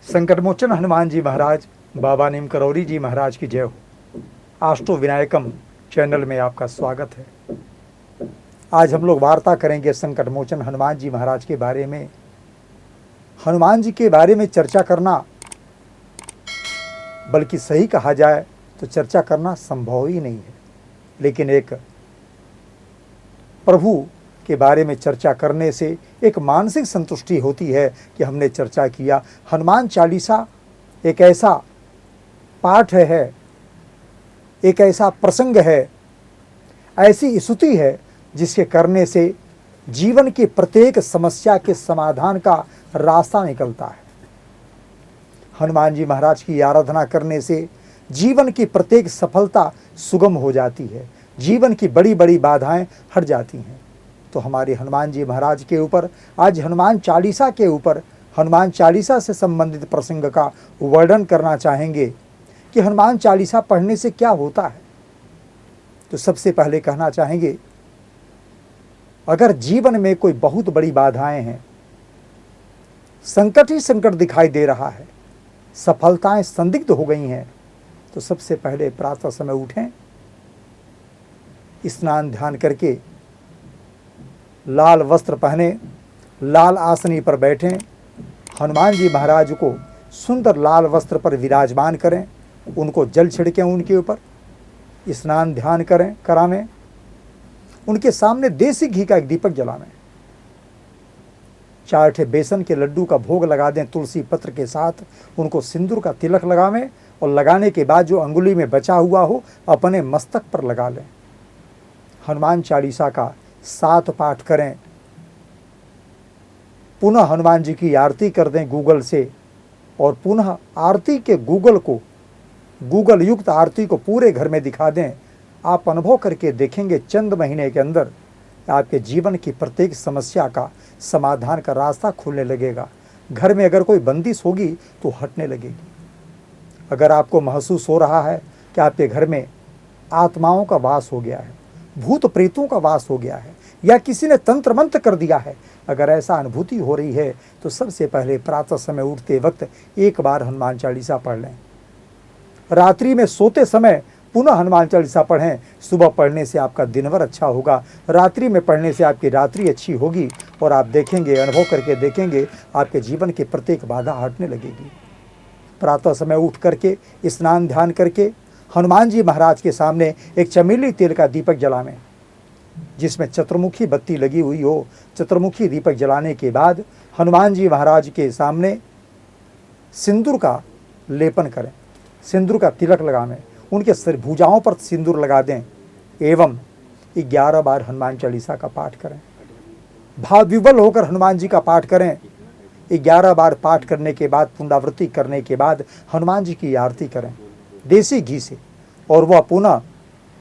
संकटमोचन हनुमान जी महाराज, बाबा नीम करौरी जी महाराज की जय हो। आष्टो विनायकम चैनल में आपका स्वागत है। आज हम लोग वार्ता करेंगे संकटमोचन हनुमान जी महाराज के बारे में। हनुमान जी के बारे में चर्चा करना, बल्कि सही कहा जाए तो चर्चा करना संभव ही नहीं है, लेकिन एक प्रभु के बारे में चर्चा करने से एक मानसिक संतुष्टि होती है कि हमने चर्चा किया। हनुमान चालीसा एक ऐसा पाठ है, एक ऐसा प्रसंग है, ऐसी स्तुति है जिसके करने से जीवन की प्रत्येक समस्या के समाधान का रास्ता निकलता है। हनुमान जी महाराज की आराधना करने से जीवन की प्रत्येक सफलता सुगम हो जाती है, जीवन की बड़ी बड़ी बाधाएं हट जाती हैं। तो हमारे हनुमान जी महाराज के ऊपर आज हनुमान चालीसा के ऊपर, हनुमान चालीसा से संबंधित प्रसंग का वर्णन करना चाहेंगे कि हनुमान चालीसा पढ़ने से क्या होता है। तो सबसे पहले कहना चाहेंगे, अगर जीवन में कोई बहुत बड़ी बाधाएं हैं, संकट ही संकट दिखाई दे रहा है, सफलताएं संदिग्ध हो गई हैं, तो सबसे पहले प्रातः समय उठें, स्नान ध्यान करके लाल वस्त्र पहने, लाल आसनी पर बैठें, हनुमान जी महाराज को सुंदर लाल वस्त्र पर विराजमान करें, उनको जल छिड़कें, उनके ऊपर स्नान ध्यान करावें, उनके सामने देसी घी का एक दीपक जलावें, 4 ठे बेसन के लड्डू का भोग लगा दें तुलसी पत्र के साथ, उनको सिंदूर का तिलक लगावें और लगाने के बाद जो अंगुली में बचा हुआ हो अपने मस्तक पर लगा लें। हनुमान चालीसा का 7 पाठ करें, पुनः हनुमान जी की आरती कर दें गूगल से, और पुनः आरती के गूगल युक्त आरती को पूरे घर में दिखा दें। आप अनुभव करके देखेंगे चंद महीने के अंदर आपके जीवन की प्रत्येक समस्या का समाधान का रास्ता खुलने लगेगा। घर में अगर कोई बंदिश होगी तो हटने लगेगी। अगर आपको महसूस हो रहा है कि आपके घर में आत्माओं का वास हो गया है, भूत प्रेतों का वास हो गया है, या किसी ने तंत्र मंत्र कर दिया है, अगर ऐसा अनुभूति हो रही है तो सबसे पहले प्रातः समय उठते वक्त एक बार हनुमान चालीसा पढ़ लें। रात्रि में सोते समय पुनः हनुमान चालीसा पढ़ें। सुबह पढ़ने से आपका दिनभर अच्छा होगा, रात्रि में पढ़ने से आपकी रात्रि अच्छी होगी, और आप देखेंगे, अनुभव करके देखेंगे, आपके जीवन की प्रत्येक बाधा हटने लगेगी। प्रातः समय उठ करके स्नान ध्यान करके हनुमान जी महाराज के सामने एक चमेली तेल का दीपक जलावें, जिसमें चतुर्मुखी बत्ती लगी हुई हो। चतुर्मुखी दीपक जलाने के बाद हनुमान जी महाराज के सामने सिंदूर का लेपन करें, सिंदूर का तिलक लगावें, उनके सिर भुजाओं पर सिंदूर लगा दें, एवं 11 बार हनुमान चालीसा का पाठ करें। भाव विवल होकर हनुमान जी का पाठ करें। 11 बार पाठ करने के बाद, पुनरावृत्ति करने के बाद हनुमान जी की आरती करें देसी घी से, और वह पुनः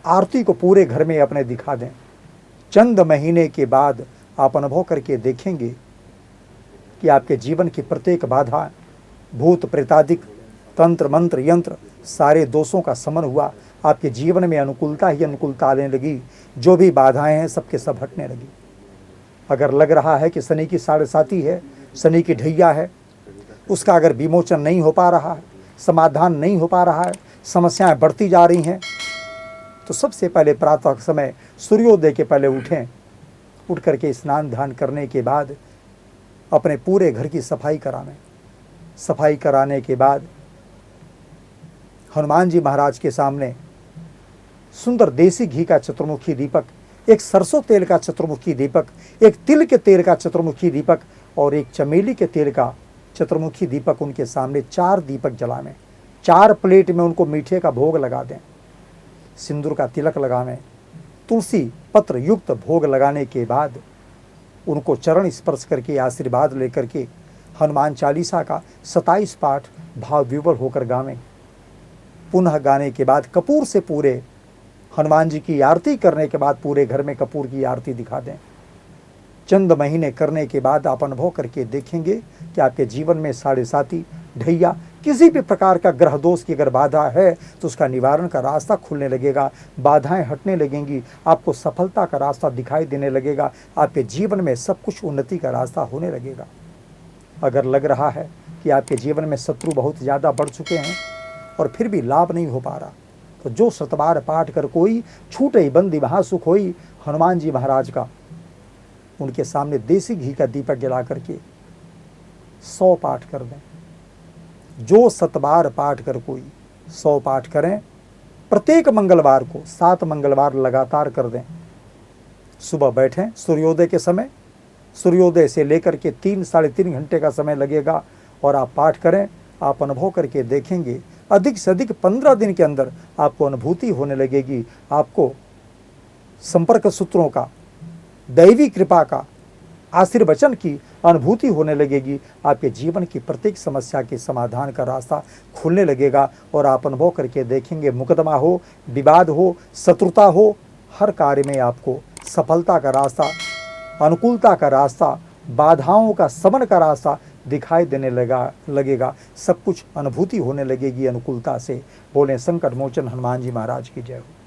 आरती को पूरे घर में अपने दिखा दें। चंद महीने के बाद आप अनुभव करके देखेंगे कि आपके जीवन की प्रत्येक बाधा, भूत प्रेतादिक, तंत्र मंत्र यंत्र, सारे दोषों का समन हुआ। आपके जीवन में अनुकूलता ही अनुकूलता आने लगी, जो भी बाधाएं हैं सबके सब हटने लगी। अगर लग रहा है कि शनि की 7.5 है, शनि की ढैया है, उसका अगर विमोचन नहीं हो पा रहा है, समाधान नहीं हो पा रहा है, समस्याएं बढ़ती जा रही हैं, तो सबसे पहले प्रातः समय सूर्योदय के पहले उठें। उठ करके स्नान ध्यान करने के बाद अपने पूरे घर की सफाई करावें। सफाई कराने के बाद हनुमान जी महाराज के सामने सुंदर देसी घी का चतुर्मुखी दीपक, एक सरसों तेल का चतुर्मुखी दीपक, एक तिल के तेल का चतुर्मुखी दीपक और एक चमेली के तेल का चतुर्मुखी दीपक, उनके सामने 4 दीपक जलावें। 4 प्लेट में उनको मीठे का भोग लगा दें, सिंदूर का तिलक लगावें। तुलसी पत्र युक्त भोग लगाने के बाद उनको चरण स्पर्श करके आशीर्वाद लेकर के हनुमान चालीसा का 27 पाठ भाव विवल होकर गावें। पुनः गाने के बाद कपूर से पूरे हनुमान जी की आरती करने के बाद पूरे घर में कपूर की आरती दिखा दें। चंद महीने करने के बाद आप अनुभव करके देखेंगे कि आपके जीवन में 7.5 ढैया, किसी भी प्रकार का ग्रह दोष की अगर बाधा है तो उसका निवारण का रास्ता खुलने लगेगा, बाधाएं हटने लगेंगी, आपको सफलता का रास्ता दिखाई देने लगेगा, आपके जीवन में सब कुछ उन्नति का रास्ता होने लगेगा। अगर लग रहा है कि आपके जीवन में शत्रु बहुत ज़्यादा बढ़ चुके हैं और फिर भी लाभ नहीं हो पा रहा, तो जो शतबार पाठ कर कोई छूटे ही बंदी वहाँ सुख होई, हनुमान जी महाराज का उनके सामने देसी घी का दीपक जला करके 100 पाठ कर दें। जो शतबार पाठ कर कोई 100 पाठ करें, प्रत्येक मंगलवार को 7 मंगलवार लगातार कर दें। सुबह बैठें सूर्योदय के समय, सूर्योदय से लेकर के 3 साढ़े 3 घंटे का समय लगेगा और आप पाठ करें। आप अनुभव करके देखेंगे अधिक से अधिक 15 दिन के अंदर आपको अनुभूति होने लगेगी, आपको संपर्क सूत्रों का, दैवी कृपा का, आशीर्वचन की अनुभूति होने लगेगी। आपके जीवन की प्रत्येक समस्या के समाधान का रास्ता खुलने लगेगा और आप अनुभव करके देखेंगे मुकदमा हो, विवाद हो, शत्रुता हो, हर कार्य में आपको सफलता का रास्ता, अनुकूलता का रास्ता, बाधाओं का शमन का रास्ता दिखाई देने लगेगा। सब कुछ अनुभूति होने लगेगी अनुकूलता से। बोले संकट मोचन हनुमान जी महाराज की जय हो।